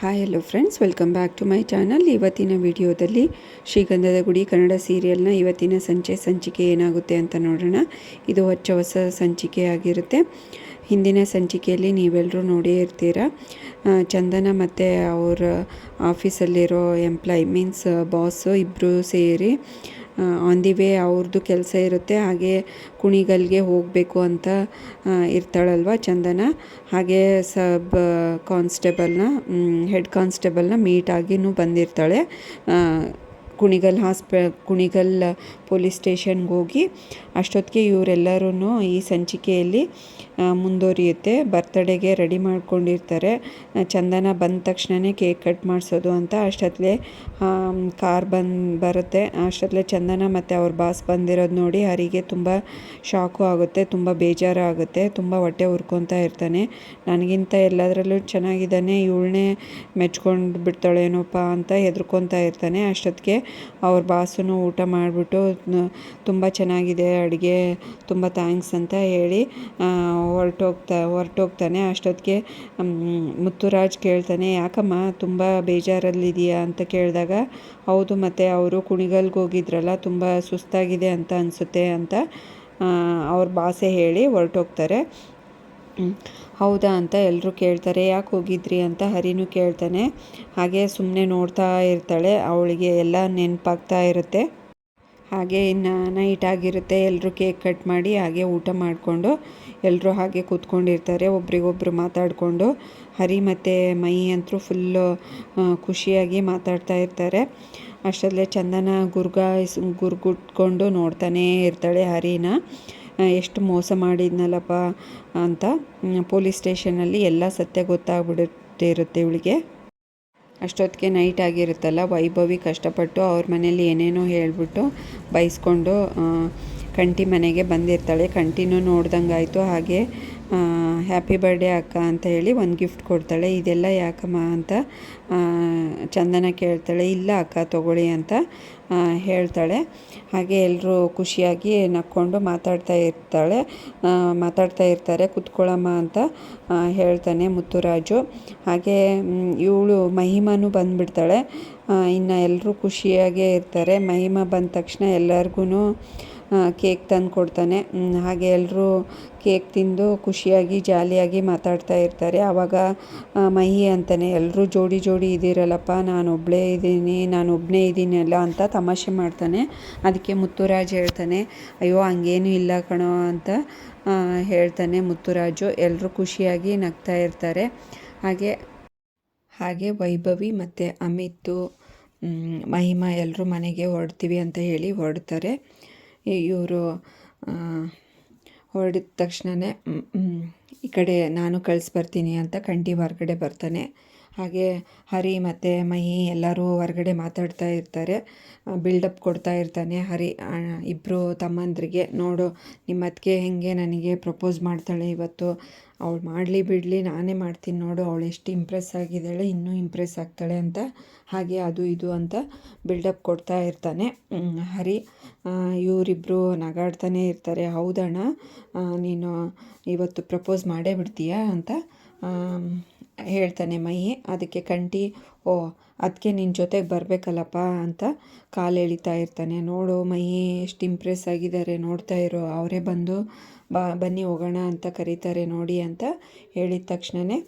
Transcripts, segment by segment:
Hi hello friends, welcome back to my channel. ಇವತ್ತಿನ ವಿಡಿಯೋದಲ್ಲಿ ಶ್ರೀಗಂಧದ ಗುಡಿ ಕನ್ನಡ ಸೀರಿಯಲ್ನ ಇವತ್ತಿನ ಸಂಚಿಕೆ ಏನಾಗುತ್ತೆ ಅಂತ ನೋಡೋಣ. ಇದು ಹೊಸ ಸಂಚಿಕೆ ಆಗಿರುತ್ತೆ. ಹಿಂದಿನ ಸಂಚಿಕೆಯಲ್ಲಿ ನೀವೆಲ್ಲರೂ ನೋಡೇ ಇರ್ತೀರ. ಚಂದನ ಮತ್ತು ಅವ್ರ ಆಫೀಸಲ್ಲಿರೋ ಎಂಪ್ಲಾಯ್ ಮೀನ್ಸ್ ಬಾಸು ಇಬ್ಬರು ಸೇರಿ ಆನ್ ದಿ ವೇ ಅವ್ರದ್ದು ಕೆಲಸ ಇರುತ್ತೆ. ಹಾಗೆ ಕುಣಿಗಲ್ಗೆ ಹೋಗಬೇಕು ಅಂತ ಇರ್ತಾಳಲ್ವ ಚಂದನ. ಹಾಗೆ ಹೆಡ್ ಕಾನ್ಸ್ಟೇಬಲ್ನ ಮೀಟ್ ಆಗಿನೂ ಬಂದಿರ್ತಾಳೆ. ಕುಣಿಗಲ್ ಪೊಲೀಸ್ ಸ್ಟೇಷನ್ಗೆ ಹೋಗಿ ಅಷ್ಟೊತ್ತಿಗೆ ಇವರೆಲ್ಲರೂ ಈ ಸಂಚಿಕೆಯಲ್ಲಿ ಮುಂದುವರಿಯುತ್ತೆ. ಬರ್ತ್ಡೇಗೆ ರೆಡಿ ಮಾಡ್ಕೊಂಡಿರ್ತಾರೆ. ಚಂದನ ಬಂದ ತಕ್ಷಣವೇ ಕೇಕ್ ಕಟ್ ಮಾಡಿಸೋದು ಅಂತ. ಅಷ್ಟೊತ್ತಲೇ ಕಾರ್ ಬರುತ್ತೆ. ಅಷ್ಟೊತ್ತಲೇ ಚಂದನ ಮತ್ತು ಅವ್ರ ಬಾಸ್ ಬಂದಿರೋದು ನೋಡಿ ಹರಿಗೆ ತುಂಬ ಶಾಕು ಆಗುತ್ತೆ, ತುಂಬ ಬೇಜಾರು ಆಗುತ್ತೆ, ತುಂಬ ಹೊಟ್ಟೆ ಉರ್ಕೊತಾ ಇರ್ತಾನೆ. ನನಗಿಂತ ಎಲ್ಲದರಲ್ಲೂ ಚೆನ್ನಾಗಿದ್ದಾನೆ, ಇವಳನ್ನೇ ಮೆಚ್ಕೊಂಡು ಬಿಡ್ತಾಳೇನೋಪ್ಪ ಅಂತ ಹೆದರ್ಕೊತಾ ಇರ್ತಾನೆ. ಅಷ್ಟೊತ್ತಿಗೆ ಅವ್ರ ಬಾಸನು ಊಟ ಮಾಡಿಬಿಟ್ಟು ತುಂಬ ಚೆನ್ನಾಗಿದೆ ಅಡುಗೆ, ತುಂಬ ಥ್ಯಾಂಕ್ಸ್ ಅಂತ ಹೇಳಿ ಹೊರಟೋಗ್ತಾನೆ. ಅಷ್ಟೊತ್ತಿಗೆ ಮುತ್ತುರಾಜ್ ಕೇಳ್ತಾನೆ, ಯಾಕಮ್ಮ ತುಂಬ ಬೇಜಾರಲ್ಲಿದೆಯಾ ಅಂತ ಕೇಳಿದಾಗ, ಹೌದು ಮತ್ತು ಅವರು ಕುಣಿಗಲ್ಗೆ ಹೋಗಿದ್ರಲ್ಲ, ತುಂಬ ಸುಸ್ತಾಗಿದೆ ಅಂತ ಅನಿಸುತ್ತೆ ಅಂತ ಅವ್ರ ಬಾಸೆ ಹೇಳಿ ಹೊರಟೋಗ್ತಾರೆ. ಹೌದಾ ಅಂತ ಎಲ್ಲರೂ ಕೇಳ್ತಾರೆ. ಯಾಕೆ ಹೋಗಿದ್ರಿ ಅಂತ ಹರಿನೂ ಕೇಳ್ತಾನೆ. ಹಾಗೆ ಸುಮ್ಮನೆ ನೋಡ್ತಾ ಇರ್ತಾಳೆ. ಅವಳಿಗೆ ಎಲ್ಲ ನೆನಪಾಗ್ತಾ ಇರುತ್ತೆ. ಹಾಗೆ ಇನ್ನು ನೈಟ್ ಆಗಿರುತ್ತೆ. ಎಲ್ಲರೂ ಕೇಕ್ ಕಟ್ ಮಾಡಿ ಹಾಗೆ ಊಟ ಮಾಡಿಕೊಂಡು ಎಲ್ಲರೂ ಹಾಗೆ ಕೂತ್ಕೊಂಡಿರ್ತಾರೆ, ಒಬ್ರಿಗೊಬ್ರು ಮಾತಾಡಿಕೊಂಡು. ಹರಿ ಮತ್ತು ಮೈ ಅಂತೂ ಫುಲ್ಲು ಖುಷಿಯಾಗಿ ಮಾತಾಡ್ತಾ ಇರ್ತಾರೆ. ಅಷ್ಟರಲ್ಲೇ ಚಂದನ ಗುರ್ಗುಟ್ಕೊಂಡು ನೋಡ್ತಾನೇ ಇರ್ತಾಳೆ ಹರಿನ. ಎಷ್ಟು ಮೋಸ ಮಾಡಿದ್ನಲ್ಲಪ್ಪ ಅಂತ. ಪೊಲೀಸ್ ಸ್ಟೇಷನಲ್ಲಿ ಎಲ್ಲ ಸತ್ಯ ಗೊತ್ತಾಗ್ಬಿಟ್ಟಿರುತ್ತೆ ಇವಳಿಗೆ. ಅಷ್ಟೊತ್ತಿಗೆ ನೈಟ್ ಆಗಿರುತ್ತಲ್ಲ, ವೈಭವಿ ಕಷ್ಟಪಟ್ಟು ಅವ್ರ ಮನೇಲಿ ಏನೇನೋ ಹೇಳಿಬಿಟ್ಟು ಬೈಸ್ಕೊಂಡು ಕಂಠಿ ಮನೆಗೆ ಬಂದಿರ್ತಾಳೆ. ಕಂಠಿನೂ ನೋಡ್ದಂಗಾಯಿತು. ಹಾಗೆ ಹ್ಯಾಪಿ ಬರ್ಡೇ ಅಕ್ಕ ಅಂತ ಹೇಳಿ ಒಂದು ಗಿಫ್ಟ್ ಕೊಡ್ತಾಳೆ. ಇದೆಲ್ಲ ಯಾಕಮ್ಮ ಅಂತ ಚಂದನ ಕೇಳ್ತಾಳೆ. ಇಲ್ಲ ಅಕ್ಕ ತಗೊಳ್ಳಿ ಅಂತ ಹೇಳ್ತಾಳೆ. ಹಾಗೆ ಎಲ್ಲರೂ ಖುಷಿಯಾಗಿ ನಕ್ಕೊಂಡು ಮಾತಾಡ್ತಾ ಇರ್ತಾರೆ. ಕುತ್ಕೊಳ್ಳಮ್ಮ ಅಂತ ಹೇಳ್ತಾನೆ ಮುತ್ತುರಾಜು. ಹಾಗೆ ಇವಳು ಮಹಿಮಾನು ಬಂದುಬಿಡ್ತಾಳೆ. ಇನ್ನು ಎಲ್ಲರೂ ಖುಷಿಯಾಗೇ ಇರ್ತಾರೆ. ಮಹಿಮಾ ಬಂದ ತಕ್ಷಣ ಎಲ್ಲರಿಗೂ ಕೇಕ್ ತಂದು ಕೊಡ್ತಾನೆ. ಹಾಗೆ ಎಲ್ಲರೂ ಕೇಕ್ ತಿಂದು ಖುಷಿಯಾಗಿ ಜಾಲಿಯಾಗಿ ಮಾತಾಡ್ತಾ ಇರ್ತಾರೆ. ಆವಾಗ ಮಹಿ ಅಂತಾನೆ, ಎಲ್ಲರೂ ಜೋಡಿ ಇದ್ದೀರಲ್ಲಪ್ಪ, ನಾನು ಒಬ್ಬನೇ ಇದ್ದೀನಲ್ಲ ಅಂತ ತಮಾಷೆ ಮಾಡ್ತಾನೆ. ಅದಕ್ಕೆ ಮುತ್ತುರಾಜ್ ಹೇಳ್ತಾನೆ, ಅಯ್ಯೋ ಹಂಗೇನೂ ಇಲ್ಲ ಕಣೋ ಅಂತ ಹೇಳ್ತಾನೆ ಮುತ್ತುರಾಜು. ಎಲ್ಲರೂ ಖುಷಿಯಾಗಿ ನಗ್ತಾ ಇರ್ತಾರೆ. ಹಾಗೆ ವೈಭವಿ ಮತ್ತು ಅಮಿತ್, ಮಹಿಮಾ ಎಲ್ಲರೂ ಮನೆಗೆ ಹೊರಡ್ತೀವಿ ಅಂತ ಹೇಳಿ ಹೊರಡ್ತಾರೆ. ಇವರು ಹೊರಡಿದ ತಕ್ಷಣವೇ ಈ ಕಡೆ ನಾನು ಕಳಿಸ್ಬರ್ತೀನಿ ಅಂತ ಕಂಠಿ ಹೊರಗಡೆ ಬರ್ತಾನೆ. ಹಾಗೆ ಹರಿ ಮತ್ತು ಮಹಿ ಎಲ್ಲರೂ ಹೊರಗಡೆ ಮಾತಾಡ್ತಾ ಇರ್ತಾರೆ. ಬಿಲ್ಡಪ್ ಕೊಡ್ತಾ ಇರ್ತಾನೆ ಹರಿ ಇಬ್ಬರು ತಮ್ಮಂದ್ರಿಗೆ. ನೋಡು ನಿಮ್ಮ ಅತ್ತಿಗೆ ಹೆಂಗೆ ನನಗೆ ಪ್ರಪೋಸ್ ಮಾಡ್ತಾಳೆ ಇವತ್ತು, ಅವಳು ಮಾಡಲಿ ಬಿಡಲಿ ನಾನೇ ಮಾಡ್ತೀನಿ ನೋಡು, ಅವಳು ಎಷ್ಟು ಇಂಪ್ರೆಸ್ ಆಗಿದ್ದಾಳೆ, ಇನ್ನೂ ಇಂಪ್ರೆಸ್ ಆಗ್ತಾಳೆ ಅಂತ ಹಾಗೆ ಅದು ಇದು ಅಂತ ಬಿಲ್ಡಪ್ ಕೊಡ್ತಾ ಇರ್ತಾನೆ ಹರಿ. ಇವರಿಬ್ಬರು ನಗಾಡ್ತಾನೆ ಇರ್ತಾರೆ. ಹೌದಣ್ಣ, ನೀನು ಇವತ್ತು ಪ್ರಪೋಸ್ ಮಾಡೇ ಬಿಡ್ತೀಯಾ ಅಂತ ಹೇಳ್ತಾನೆ ಮಹಿ. ಅದಕ್ಕೆ ಕಂಠಿ, ಅದಕ್ಕೆ ನಿನ್ನ ಜೊತೆಗೆ ಬರಬೇಕಲ್ಲಪ್ಪ ಅಂತ ಕಾಲು ಎಳಿತಾ ಇರ್ತಾನೆ. ನೋಡು ಮಹಿ ಎಷ್ಟು ಇಂಪ್ರೆಸ್ ಆಗಿದ್ದಾರೆ, ನೋಡ್ತಾ ಇರೋ, ಅವರೇ ಬಂದು ಬನ್ನಿ ಹೋಗೋಣ ಅಂತ ಕರೀತಾರೆ ನೋಡಿ ಅಂತ ಹೇಳಿದ ತಕ್ಷಣವೇ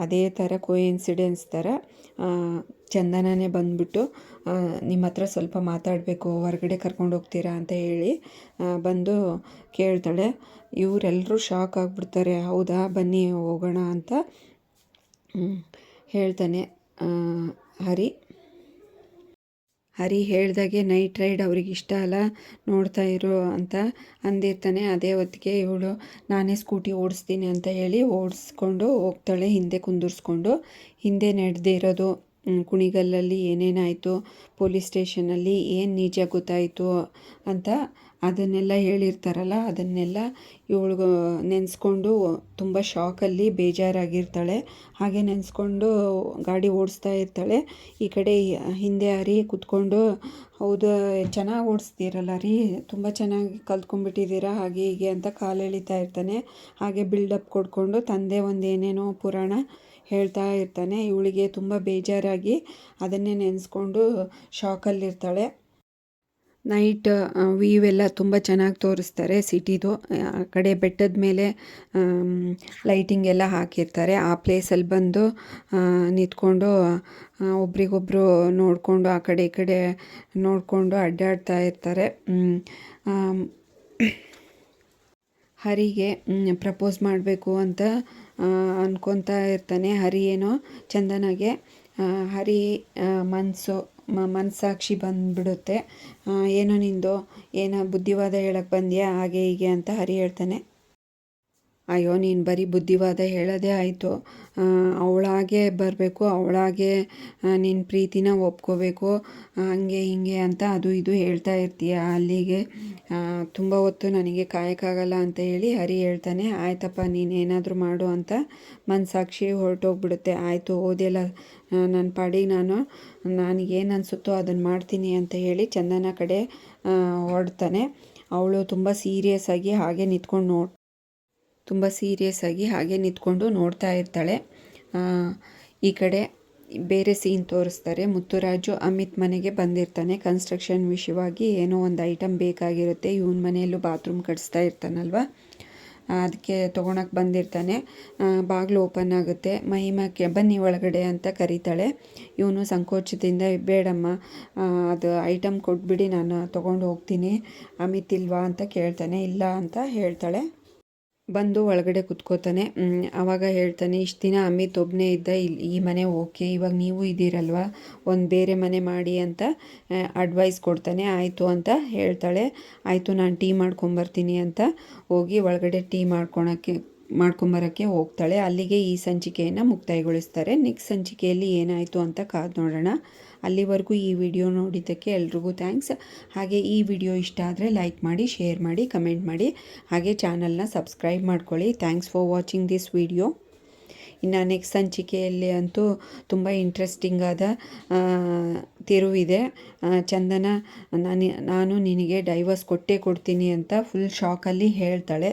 ಅದೇ ಥರ ಕೋಇನ್ಸಿಡೆನ್ಸ್ ಥರ ಚಂದನನೇ ಬಂದುಬಿಟ್ಟು, ನಿಮ್ಮ ಹತ್ರ ಸ್ವಲ್ಪ ಮಾತಾಡಬೇಕು, ಹೊರಗಡೆ ಕರ್ಕೊಂಡು ಹೋಗ್ತೀರಾ ಅಂತ ಹೇಳಿ ಬಂದು ಕೇಳ್ತಾಳೆ. ಇವರೆಲ್ಲರೂ ಶಾಕ್ ಆಗಿಬಿಡ್ತಾರೆ. ಹೌದಾ, ಬನ್ನಿ ಹೋಗೋಣ ಅಂತ ಹೇಳ್ತಾನೆ ಹರಿ ಹೇಳ್ದಾಗೆ ನೈಟ್ ರೈಡ್ ಅವ್ರಿಗೆ ಇಷ್ಟ ಅಲ್ಲ, ನೋಡ್ತಾ ಇರು ಅಂತ ಅಂದಿರ್ತಾನೆ. ಅದೇ ಹೊತ್ತಿಗೆ ಇವಳು ನಾನೇ ಸ್ಕೂಟಿ ಓಡಿಸ್ತೀನಿ ಅಂತ ಹೇಳಿ ಓಡಿಸ್ಕೊಂಡು ಹೋಗ್ತಾಳೆ, ಹಿಂದೆ ಕುಂದಿರಿಸ್ಕೊಂಡು. ಹಿಂದೆ ನಡೆದಿರೋದು ಕುಣಿಗಲ್ಲಲ್ಲಿ ಏನೇನಾಯಿತು, ಪೊಲೀಸ್ ಸ್ಟೇಷನಲ್ಲಿ ಏನು ನಿಜ ಗೊತ್ತಾಯಿತು ಅಂತ ಅದನ್ನೆಲ್ಲ ಹೇಳಿರ್ತಾರಲ್ಲ, ಅದನ್ನೆಲ್ಲ ಇವಳಿಗೂ ನೆನೆಸ್ಕೊಂಡು ತುಂಬ ಶಾಕಲ್ಲಿ ಬೇಜಾರಾಗಿರ್ತಾಳೆ. ಹಾಗೆ ನೆನೆಸ್ಕೊಂಡು ಗಾಡಿ ಓಡಿಸ್ತಾ ಇರ್ತಾಳೆ. ಈ ಕಡೆ ಹಿಂದೆ ಹರಿ ಕೂತ್ಕೊಂಡು, ಹೌದು ಚೆನ್ನಾಗಿ ಓಡಿಸ್ತೀರಲ್ಲ ರೀ, ತುಂಬ ಚೆನ್ನಾಗಿ ಕಲ್ತ್ಕೊಂಡ್ಬಿಟ್ಟಿದ್ದೀರಾ ಹಾಗೆ ಹೀಗೆ ಅಂತ ಕಾಲು ಎಳಿತಾ ಇರ್ತಾನೆ. ಹಾಗೆ ಬಿಲ್ಡಪ್ ಕೊಡ್ಕೊಂಡು ತಂದೆ ಒಂದು ಏನೇನೋ ಪುರಾಣ ಹೇಳ್ತಾ ಇರ್ತಾನೆ. ಇವಳಿಗೆ ತುಂಬ ಬೇಜಾರಾಗಿ ಅದನ್ನೇ ನೆನೆಸ್ಕೊಂಡು ಶಾಕಲ್ಲಿರ್ತಾಳೆ. ನೈಟ್ ವ್ಯೂ ಎಲ್ಲ ತುಂಬ ಚೆನ್ನಾಗಿ ತೋರಿಸ್ತಾರೆ ಸಿಟಿದು. ಆ ಕಡೆ ಬೆಟ್ಟದ ಮೇಲೆ ಲೈಟಿಂಗ್ ಎಲ್ಲ ಹಾಕಿರ್ತಾರೆ. ಆ ಪ್ಲೇಸಲ್ಲಿ ಬಂದು ನಿಂತ್ಕೊಂಡು ಒಬ್ರಿಗೊಬ್ರು ನೋಡಿಕೊಂಡು ಆ ಕಡೆ ಈ ಕಡೆ ನೋಡಿಕೊಂಡು ಅಡ್ಡಾಡ್ತಾ ಇರ್ತಾರೆ. ಹರಿಗೆ ಪ್ರಪೋಸ್ ಮಾಡಬೇಕು ಅಂತ ಅಂದ್ಕೊತಾ ಇರ್ತಾನೆ. ಹರಿ ಏನೋ ಚಂದನಾಗೆ ಹರಿ ಮನಸ್ಸಾಕ್ಷಿ ಬಂದುಬಿಡುತ್ತೆ. ಏನೋ ನಿಂದು ಏನೋ ಬುದ್ಧಿವಾದ ಹೇಳಕ್ಕೆ ಬಂದ್ಯಾ ಹಾಗೆ ಹೀಗೆ ಅಂತ ಹರಿ ಹೇಳ್ತಾನೆ. ಅಯ್ಯೋ ನೀನು ಬರೀ ಬುದ್ಧಿವಾದ ಹೇಳೋದೇ ಆಯಿತು, ಅವಳಾಗೆ ಬರಬೇಕು, ಅವಳಾಗೆ ನಿನ್ನ ಪ್ರೀತಿನ ಒಪ್ಕೋಬೇಕು, ಹಂಗೆ ಹಿಂಗೆ ಅಂತ ಅದು ಇದು ಹೇಳ್ತಾ ಇರ್ತೀಯ. ಅಲ್ಲಿಗೆ ತುಂಬ ಹೊತ್ತು ನನಗೆ ಕಾಯಕ್ಕಾಗಲ್ಲ ಅಂತ ಹೇಳಿ ಹರಿ ಹೇಳ್ತಾನೆ. ಆಯ್ತಪ್ಪ ನೀನೇನಾದರೂ ಮಾಡು ಅಂತ ಮನಸ್ಸಾಕ್ಷಿ ಹೊರಟೋಗ್ಬಿಡುತ್ತೆ. ಆಯಿತು ಓದೆಲ್ಲ ನನ್ನ ಪಾಡಿಗೆ ನನಗೇನು ಅನಿಸುತ್ತೋ ಅದನ್ನು ಮಾಡ್ತೀನಿ ಅಂತ ಹೇಳಿ ಚಂದನ ಕಡೆ ಹೊರಡ್ತಾನೆ. ಅವಳು ತುಂಬ ಸೀರಿಯಸ್ಸಾಗಿ ಹಾಗೆ ನಿಂತ್ಕೊಂಡು ನೋಡ್ತಾ ಇರ್ತಾಳೆ. ಈ ಕಡೆ ಬೇರೆ ಸೀನ್ ತೋರಿಸ್ತಾರೆ. ಮುತ್ತುರಾಜು ಅಮಿತ್ ಮನೆಗೆ ಬಂದಿರ್ತಾನೆ. ಕನ್ಸ್ಟ್ರಕ್ಷನ್ ವಿಷಯವಾಗಿ ಏನೋ ಒಂದು ಐಟಮ್ ಬೇಕಾಗಿರುತ್ತೆ. ಇವನ ಮನೆಯಲ್ಲೂ ಬಾತ್ರೂಮ್ ಕಟ್ಸ್ತಾ ಇರ್ತಾನಲ್ವ, ಅದಕ್ಕೆ ತೊಗೊಳಕ್ಕೆ ಬಂದಿರ್ತಾನೆ. ಬಾಗಿಲು ಓಪನ್ ಆಗುತ್ತೆ. ಮಹಿಮಕ್ಕೆ ಬನ್ನಿ ಒಳಗಡೆ ಅಂತ ಕರೀತಾಳೆ. ಇವನು ಸಂಕೋಚದಿಂದ ಬೇಡಮ್ಮ, ಅದು ಐಟಮ್ ಕೊಟ್ಬಿಡಿ ನಾನು ತೊಗೊಂಡು ಹೋಗ್ತೀನಿ, ಅಮಿತ್ ಇಲ್ವಾ ಅಂತ ಕೇಳ್ತಾನೆ. ಇಲ್ಲ ಅಂತ ಹೇಳ್ತಾಳೆ. ಬಂದು ಒಳಗಡೆ ಕುತ್ಕೋತಾನೆ. ಆವಾಗ ಹೇಳ್ತಾನೆ, ಇಷ್ಟು ದಿನ ಅಮಿತ್ ಒಬ್ಬನೇ ಇದ್ದ, ಈ ಮನೆ ಓಕೆ, ಇವಾಗ ನೀವು ಇದ್ದೀರಲ್ವ, ಒಂದು ಬೇರೆ ಮನೆ ಮಾಡಿ ಅಂತ ಅಡ್ವೈಸ್ ಕೊಡ್ತಾನೆ. ಆಯಿತು ಅಂತ ಹೇಳ್ತಾಳೆ. ಆಯಿತು ನಾನು ಟೀ ಮಾಡ್ಕೊಂಬರ್ತೀನಿ ಅಂತ ಹೋಗಿ ಒಳಗಡೆ ಟೀ ಮಾಡ್ಕೊಂಬರೋಕ್ಕೆ ಹೋಗ್ತಾಳೆ. ಅಲ್ಲಿಗೆ ಈ ಸಂಚಿಕೆಯನ್ನು ಮುಕ್ತಾಯಗೊಳಿಸ್ತಾರೆ. ನೆಕ್ಸ್ಟ್ ಸಂಚಿಕೆಯಲ್ಲಿ ಏನಾಯಿತು ಅಂತ ಕಾದು ನೋಡೋಣ. ಅಲ್ಲಿವರೆಗೂ ಈ ವಿಡಿಯೋ ನೋಡಿದ್ದಕ್ಕೆ ಎಲ್ರಿಗೂ ಥ್ಯಾಂಕ್ಸ್. ಹಾಗೆ ಈ ವಿಡಿಯೋ ಇಷ್ಟ ಆದರೆ ಲೈಕ್ ಮಾಡಿ, ಶೇರ್ ಮಾಡಿ, ಕಮೆಂಟ್ ಮಾಡಿ, ಹಾಗೆ ಚಾನಲ್ನ ಸಬ್ಸ್ಕ್ರೈಬ್ ಮಾಡ್ಕೊಳ್ಳಿ. Thanks for watching this video. ಇನ್ನು ನೆಕ್ಸ್ಟ್ ಸಂಚಿಕೆಯಲ್ಲಿ ಅಂತೂ ತುಂಬ ಇಂಟ್ರೆಸ್ಟಿಂಗ್ ಆದ ತಿರುವಿದೆ. ಚಂದನ ನಾನು ನಿನಗೆ ಡೈವರ್ಸ್ ಕೊಟ್ಟೇ ಕೊಡ್ತೀನಿ ಅಂತ ಫುಲ್ ಶಾಕಲ್ಲಿ ಹೇಳ್ತಾಳೆ.